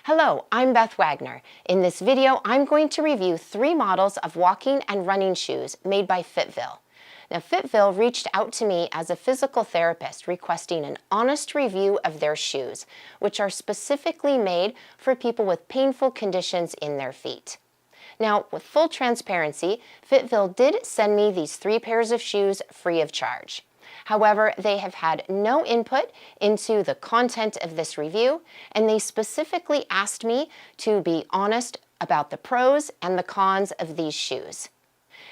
Hello, I'm Beth Wagner. In this video, I'm going to review 3 models of walking and running shoes made by FitVille. Now, FitVille reached out to me as a physical therapist requesting an honest review of their shoes, which are specifically made for people with painful conditions in their feet. Now, with full transparency, FitVille did send me these 3 pairs of shoes free of charge. However, they have had no input into the content of this review, and they specifically asked me to be honest about the pros and the cons of these shoes.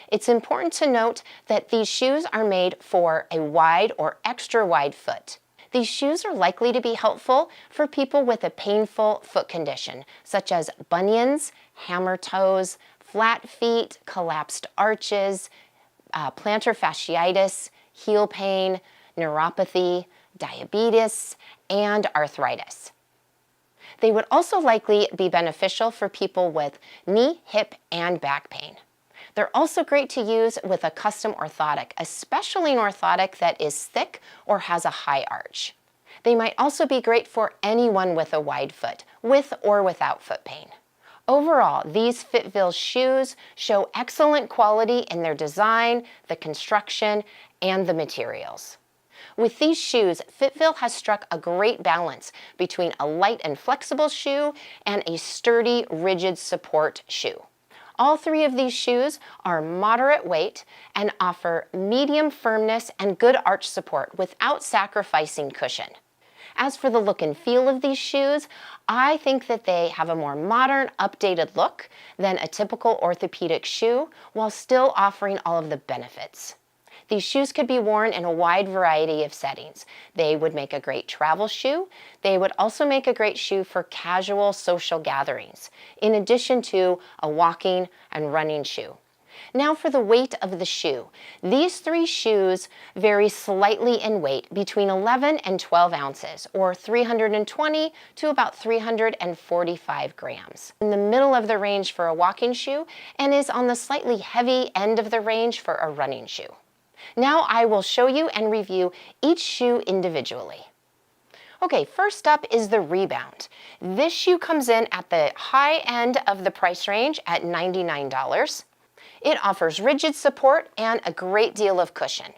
It's important to note that these shoes are made for a wide or extra wide foot. These shoes are likely to be helpful for people with a painful foot condition, such as bunions, hammer toes, flat feet, collapsed arches, plantar fasciitis, heel pain, neuropathy, diabetes, and arthritis. They would also likely be beneficial for people with knee, hip, and back pain. They're also great to use with a custom orthotic, especially an orthotic that is thick or has a high arch. They might also be great for anyone with a wide foot, with or without foot pain. Overall, these FitVille shoes show excellent quality in their design, the construction, and the materials. With these shoes, FitVille has struck a great balance between a light and flexible shoe and a sturdy, rigid support shoe. All 3 of these shoes are moderate weight and offer medium firmness and good arch support without sacrificing cushion. As for the look and feel of these shoes, I think that they have a more modern, updated look than a typical orthopedic shoe, while still offering all of the benefits. These shoes could be worn in a wide variety of settings. They would make a great travel shoe. They would also make a great shoe for casual social gatherings, in addition to a walking and running shoe. Now for the weight of the shoe. These 3 shoes vary slightly in weight between 11 and 12 ounces, or 320 to about 345 grams. In the middle of the range for a walking shoe, and is on the slightly heavy end of the range for a running shoe. Now I will show you and review each shoe individually. Okay, first up is the Rebound. This shoe comes in at the high end of the price range at $99. It offers rigid support and a great deal of cushion.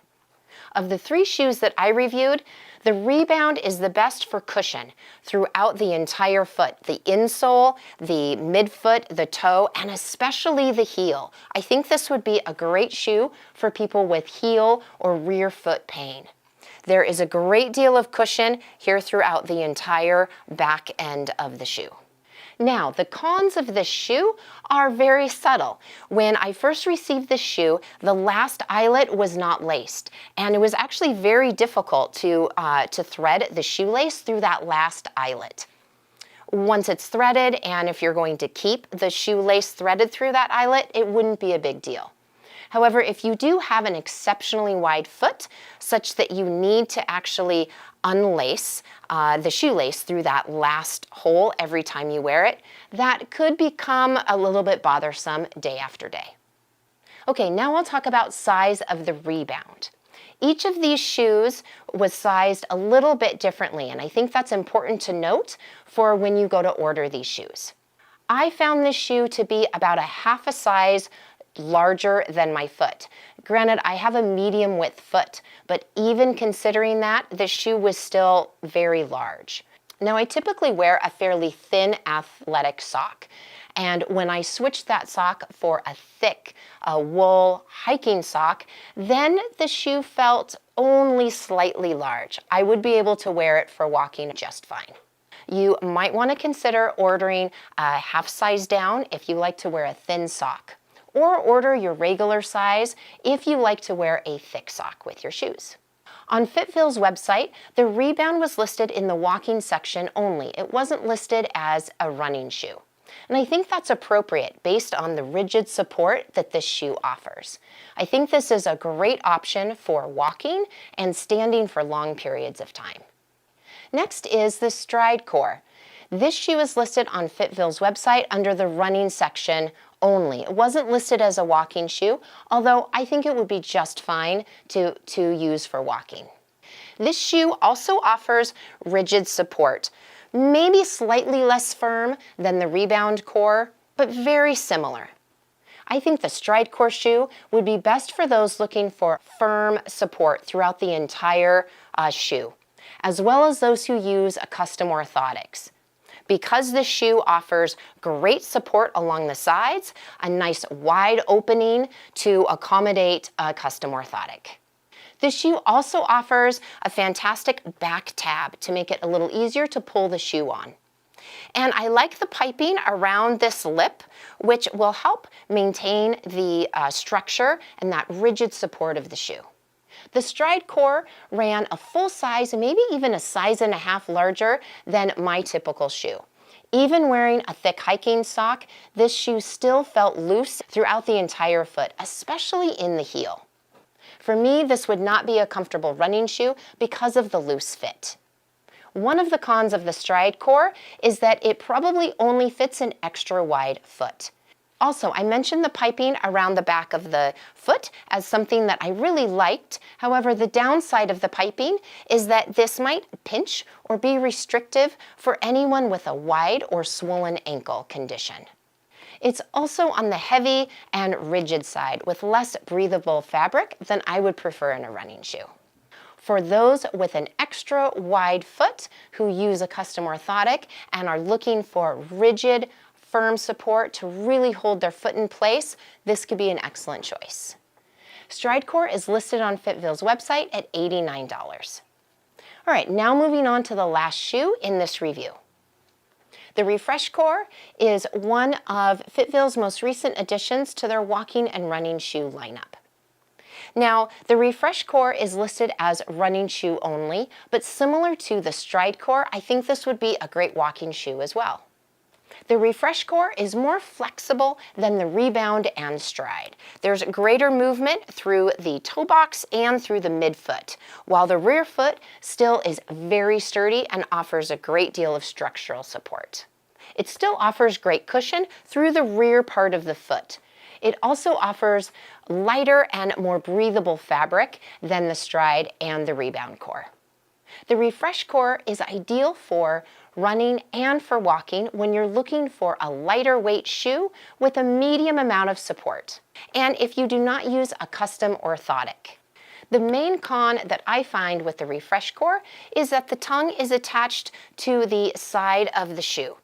Of the 3 shoes that I reviewed, the Rebound is the best for cushion throughout the entire foot, the insole, the midfoot, the toe, and especially the heel. I think this would be a great shoe for people with heel or rear foot pain. There is a great deal of cushion here throughout the entire back end of the shoe. Now, the cons of this shoe are very subtle. When I first received this shoe, the last eyelet was not laced, and it was actually very difficult to thread the shoelace through that last eyelet. Once it's threaded, and if you're going to keep the shoelace threaded through that eyelet, it wouldn't be a big deal. However, if you do have an exceptionally wide foot, such that you need to actually unlace the shoelace through that last hole every time you wear it, that could become a little bit bothersome day after day. Okay, now I'll talk about size of the Rebound. Each of these shoes was sized a little bit differently, and I think that's important to note for when you go to order these shoes. I found this shoe to be about a half a size larger than my foot. Granted, I have a medium width foot, but even considering that, the shoe was still very large. Now, I typically wear a fairly thin athletic sock, and when I switched that sock for a thick wool hiking sock, then the shoe felt only slightly large. I would be able to wear it for walking just fine. You might want to consider ordering a half size down if you like to wear a thin sock, or order your regular size if you like to wear a thick sock with your shoes. On FitVille's website, the Rebound was listed in the walking section only. It wasn't listed as a running shoe. And I think that's appropriate based on the rigid support that this shoe offers. I think this is a great option for walking and standing for long periods of time. Next is the Stride Core. This shoe is listed on FitVille's website under the running section only. It wasn't listed as a walking shoe, although I think it would be just fine to use for walking. This shoe also offers rigid support. maybe slightly less firm than the Rebound Core, but very similar. I think the Stride Core shoe would be best for those looking for firm support throughout the entire shoe, as well as those who use a custom orthotics. Because this shoe offers great support along the sides, a nice wide opening to accommodate a custom orthotic. This shoe also offers a fantastic back tab to make it a little easier to pull the shoe on. And I like the piping around this lip, which will help maintain the structure and that rigid support of the shoe. The Stride Core ran a full size, maybe even a size and a half larger than my typical shoe. Even wearing a thick hiking sock, this shoe still felt loose throughout the entire foot, especially in the heel. For me, this would not be a comfortable running shoe because of the loose fit. One of the cons of the Stride Core is that it probably only fits an extra wide foot. Also, I mentioned the piping around the back of the foot as something that I really liked. However, the downside of the piping is that this might pinch or be restrictive for anyone with a wide or swollen ankle condition. It's also on the heavy and rigid side with less breathable fabric than I would prefer in a running shoe. For those with an extra wide foot who use a custom orthotic and are looking for rigid, firm support to really hold their foot in place, this could be an excellent choice. Stride Core is listed on FitVille's website at $89. All right, now moving on to the last shoe in this review. The Refresh Core is one of FitVille's most recent additions to their walking and running shoe lineup. Now, the Refresh Core is listed as running shoe only, but similar to the Stride Core, I think this would be a great walking shoe as well. The Refresh Core is more flexible than the Rebound and Stride. There's greater movement through the toe box and through the midfoot, while the rear foot still is very sturdy and offers a great deal of structural support. It still offers great cushion through the rear part of the foot. It also offers lighter and more breathable fabric than the Stride and the Rebound Core. The Refresh Core is ideal for running and for walking when you're looking for a lighter weight shoe with a medium amount of support, and if you do not use a custom orthotic. The main con that I find with the Refresh Core is that the tongue is attached to the side of the shoe.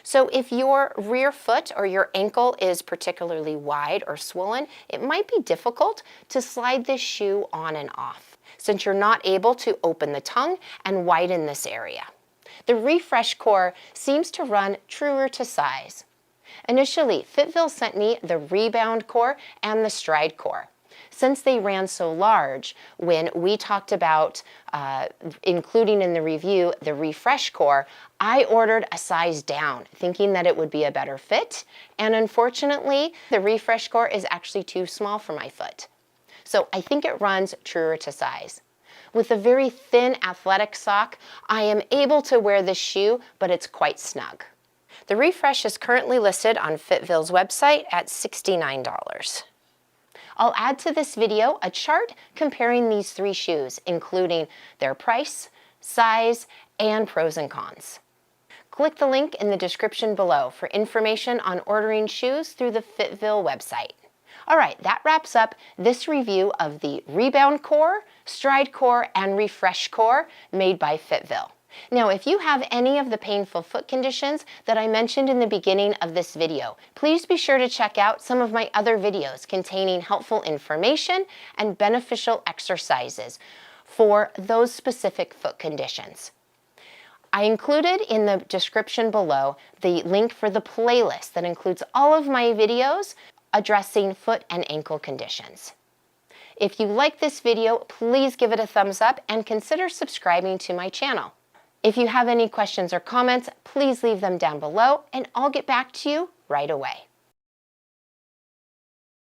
So if your rear foot or your ankle is particularly wide or swollen, it might be difficult to slide this shoe on and off, since you're not able to open the tongue and widen this area. The Refresh Core seems to run truer to size. Initially, FitVille sent me the Rebound Core and the Stride Core. Since they ran so large, when we talked about including in the review the Refresh Core, I ordered a size down, thinking that it would be a better fit, and unfortunately, the Refresh Core is actually too small for my foot. So I think it runs truer to size. With a very thin athletic sock, I am able to wear this shoe, but it's quite snug. The Refresh is currently listed on FitVille's website at $69. I'll add to this video a chart comparing these three shoes, including their price, size, and pros and cons. Click the link in the description below for information on ordering shoes through the FitVille website. All right, that wraps up this review of the Rebound Core, Stride Core, and Refresh Core made by FitVille. Now, if you have any of the painful foot conditions that I mentioned in the beginning of this video, please be sure to check out some of my other videos containing helpful information and beneficial exercises for those specific foot conditions. I included in the description below the link for the playlist that includes all of my videos addressing foot and ankle conditions. If you like this video, please give it a thumbs up and consider subscribing to my channel. If you have any questions or comments, please leave them down below and I'll get back to you right away.